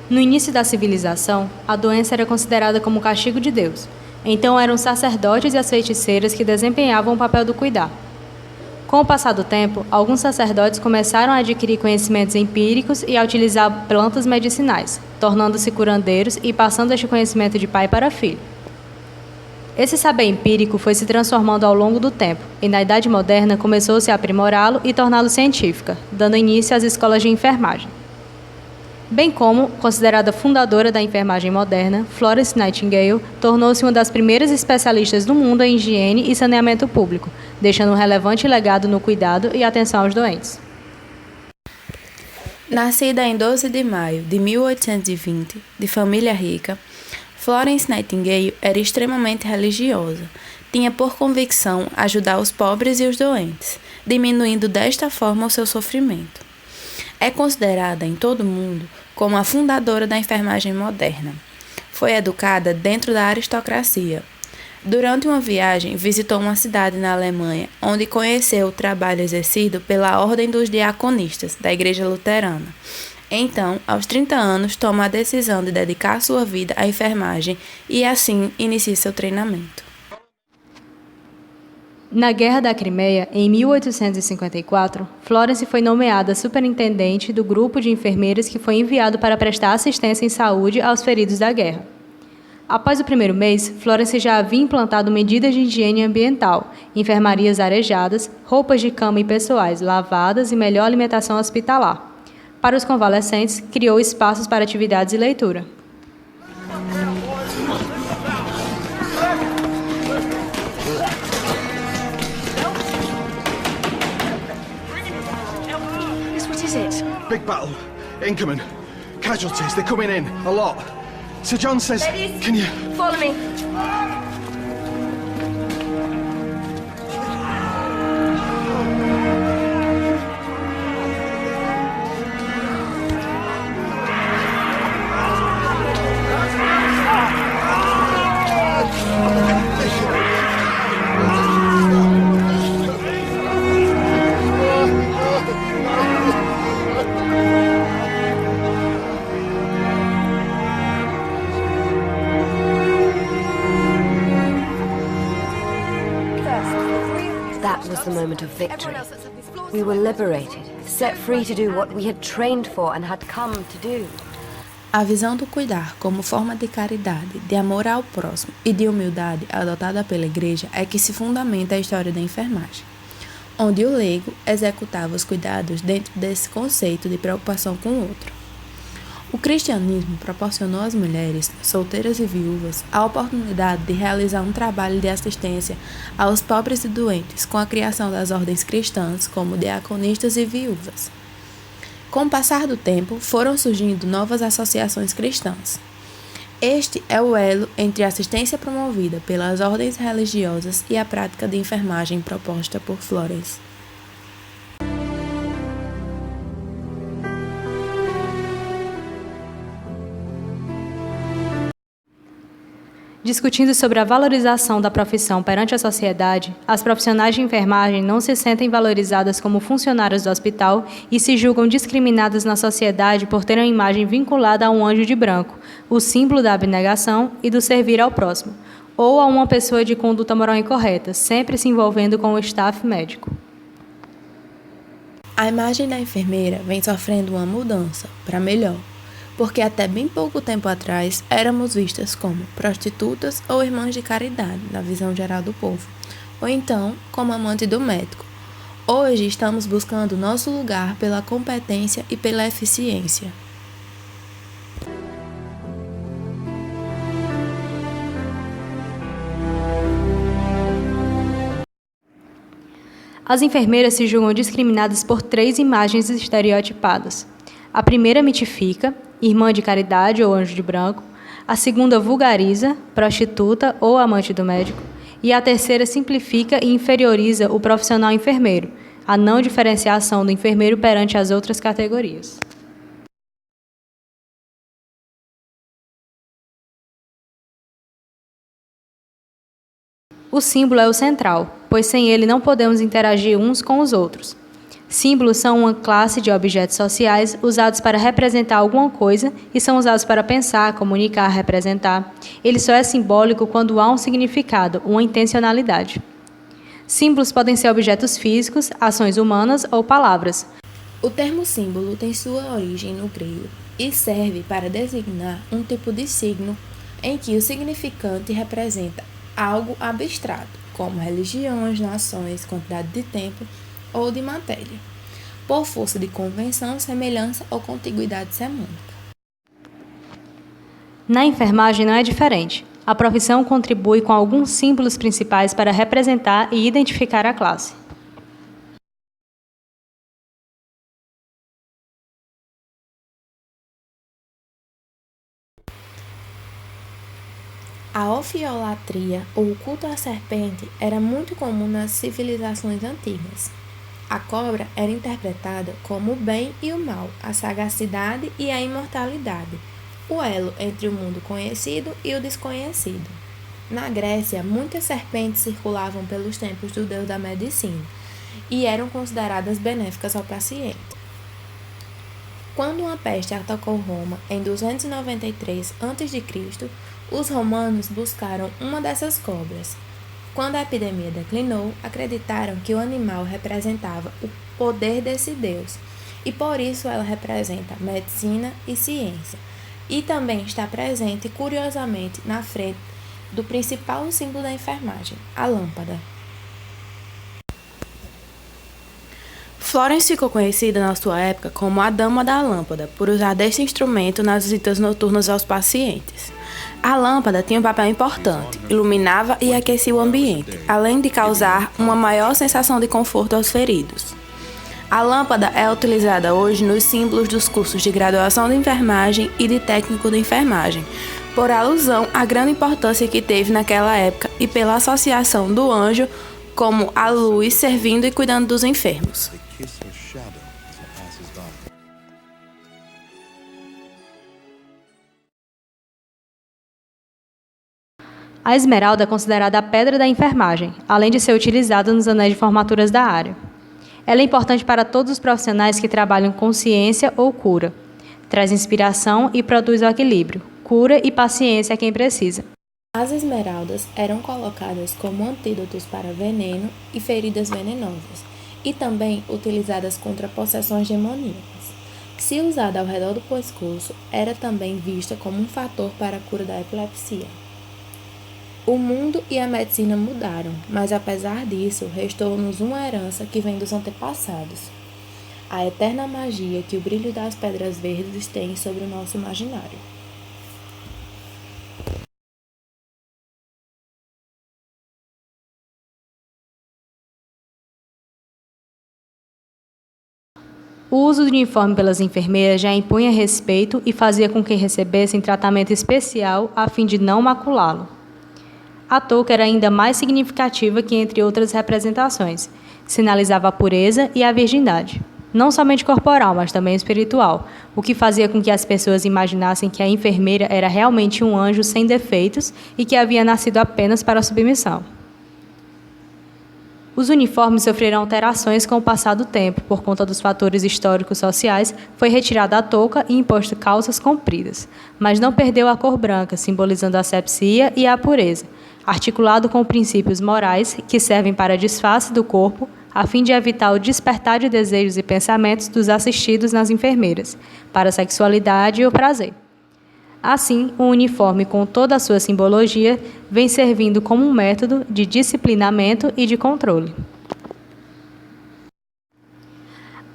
No início da civilização, a doença era considerada como castigo de Deus. Então eram os sacerdotes e as feiticeiras que desempenhavam o papel do cuidar. Com o passar do tempo, alguns sacerdotes começaram a adquirir conhecimentos empíricos e a utilizar plantas medicinais, tornando-se curandeiros e passando este conhecimento de pai para filho. Esse saber empírico foi se transformando ao longo do tempo, e na Idade Moderna começou-se a aprimorá-lo e torná-lo científica, dando início às escolas de enfermagem. Bem como, considerada fundadora da enfermagem moderna, Florence Nightingale tornou-se uma das primeiras especialistas do mundo em higiene e saneamento público, deixando um relevante legado no cuidado e atenção aos doentes. Nascida em 12 de maio de 1820, de família rica, Florence Nightingale era extremamente religiosa. Tinha por convicção ajudar os pobres e os doentes, diminuindo desta forma o seu sofrimento. É considerada em todo o mundo como a fundadora da enfermagem moderna. Foi educada dentro da aristocracia. Durante uma viagem, visitou uma cidade na Alemanha, onde conheceu o trabalho exercido pela Ordem dos Diaconistas, da Igreja Luterana. Então, aos 30 anos, toma a decisão de dedicar sua vida à enfermagem e, assim, inicia seu treinamento. Na Guerra da Crimeia, em 1854, Florence foi nomeada superintendente do grupo de enfermeiras que foi enviado para prestar assistência em saúde aos feridos da guerra. Após o primeiro mês, Florence já havia implantado medidas de higiene ambiental, enfermarias arejadas, roupas de cama e pessoais lavadas e melhor alimentação hospitalar. Para os convalescentes, criou espaços para atividades e leitura. Big battle. Incoming. Casualties. They're coming in. A lot. Sir John says... Ladies, can you... follow me. That was the moment of victory. We were liberated, set free to do what we had trained for and had come to do. A visão do cuidar como forma de caridade, de amor ao próximo e de humildade adotada pela Igreja é que se fundamenta a história da enfermagem, onde o leigo executava os cuidados dentro desse conceito de preocupação com o outro. O cristianismo proporcionou às mulheres, solteiras e viúvas, a oportunidade de realizar um trabalho de assistência aos pobres e doentes com a criação das ordens cristãs como diaconistas e viúvas. Com o passar do tempo, foram surgindo novas associações cristãs. Este é o elo entre a assistência promovida pelas ordens religiosas e a prática de enfermagem proposta por Florence. Discutindo sobre a valorização da profissão perante a sociedade, as profissionais de enfermagem não se sentem valorizadas como funcionárias do hospital e se julgam discriminadas na sociedade por terem uma imagem vinculada a um anjo de branco, o símbolo da abnegação e do servir ao próximo, ou a uma pessoa de conduta moral incorreta, sempre se envolvendo com o staff médico. A imagem da enfermeira vem sofrendo uma mudança para melhor, porque até bem pouco tempo atrás éramos vistas como prostitutas ou irmãs de caridade, na visão geral do povo, ou então como amante do médico. Hoje estamos buscando nosso lugar pela competência e pela eficiência. As enfermeiras se julgam discriminadas por 3 imagens estereotipadas. A primeira mitifica, irmã de caridade ou anjo de branco. A segunda vulgariza, prostituta ou amante do médico. E a terceira simplifica e inferioriza o profissional enfermeiro, a não diferenciação do enfermeiro perante as outras categorias. O símbolo é o central, pois sem ele não podemos interagir uns com os outros. Símbolos são uma classe de objetos sociais usados para representar alguma coisa e são usados para pensar, comunicar, representar. Ele só é simbólico quando há um significado, uma intencionalidade. Símbolos podem ser objetos físicos, ações humanas ou palavras. O termo símbolo tem sua origem no grego e serve para designar um tipo de signo em que o significante representa algo abstrato, como religiões, nações, quantidade de tempo ou de matéria, por força de convenção, semelhança ou contiguidade semântica. Na enfermagem não é diferente. A profissão contribui com alguns símbolos principais para representar e identificar a classe. A ofiolatria, ou culto à serpente, era muito comum nas civilizações antigas. A cobra era interpretada como o bem e o mal, a sagacidade e a imortalidade, o elo entre o mundo conhecido e o desconhecido. Na Grécia, muitas serpentes circulavam pelos templos do deus da medicina e eram consideradas benéficas ao paciente. Quando uma peste atacou Roma em 293 a.C., os romanos buscaram uma dessas cobras. Quando a epidemia declinou, acreditaram que o animal representava o poder desse deus, e por isso ela representa medicina e ciência, e também está presente, curiosamente, na frente do principal símbolo da enfermagem, a lâmpada. Florence ficou conhecida na sua época como a Dama da Lâmpada, por usar deste instrumento nas visitas noturnas aos pacientes. A lâmpada tinha um papel importante, iluminava e aquecia o ambiente, além de causar uma maior sensação de conforto aos feridos. A lâmpada é utilizada hoje nos símbolos dos cursos de graduação de enfermagem e de técnico de enfermagem, por alusão à grande importância que teve naquela época e pela associação do anjo como a luz servindo e cuidando dos enfermos. A esmeralda é considerada a pedra da enfermagem, além de ser utilizada nos anéis de formaturas da área. Ela é importante para todos os profissionais que trabalham com ciência ou cura. Traz inspiração e produz o equilíbrio, cura e paciência a quem precisa. As esmeraldas eram colocadas como antídotos para veneno e feridas venenosas, e também utilizadas contra possessões demoníacas. Se usada ao redor do pescoço, era também vista como um fator para a cura da epilepsia. O mundo e a medicina mudaram, mas apesar disso, restou-nos uma herança que vem dos antepassados. A eterna magia que o brilho das pedras verdes tem sobre o nosso imaginário. O uso do uniforme pelas enfermeiras já impunha respeito e fazia com que recebessem tratamento especial a fim de não maculá-lo. A touca era ainda mais significativa que entre outras representações. Sinalizava a pureza e a virgindade, não somente corporal, mas também espiritual, o que fazia com que as pessoas imaginassem que a enfermeira era realmente um anjo sem defeitos e que havia nascido apenas para a submissão. Os uniformes sofreram alterações com o passar do tempo. Por conta dos fatores históricos sociais, foi retirada a touca e imposto calças compridas, mas não perdeu a cor branca, simbolizando a asepsia e a pureza, articulado com princípios morais que servem para disfarce do corpo, a fim de evitar o despertar de desejos e pensamentos dos assistidos nas enfermeiras, para a sexualidade e o prazer. Assim, o uniforme, com toda a sua simbologia, vem servindo como um método de disciplinamento e de controle.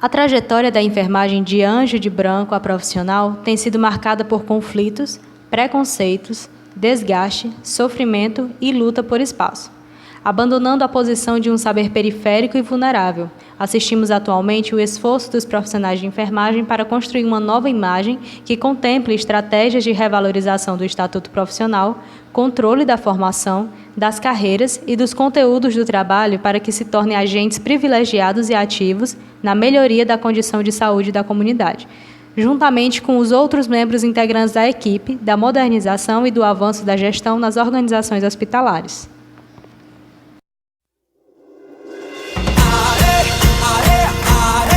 A trajetória da enfermagem de anjo de branco a profissional tem sido marcada por conflitos, preconceitos, desgaste, sofrimento e luta por espaço. Abandonando a posição de um saber periférico e vulnerável, assistimos atualmente o esforço dos profissionais de enfermagem para construir uma nova imagem que contemple estratégias de revalorização do estatuto profissional, controle da formação, das carreiras e dos conteúdos do trabalho para que se tornem agentes privilegiados e ativos na melhoria da condição de saúde da comunidade, juntamente com os outros membros integrantes da equipe, da modernização e do avanço da gestão nas organizações hospitalares. Are, are, are.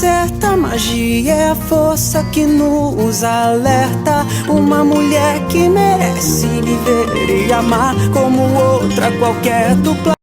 certa magia é a força que nos alerta. Uma mulher que merece viver e amar como outra qualquer do planeta.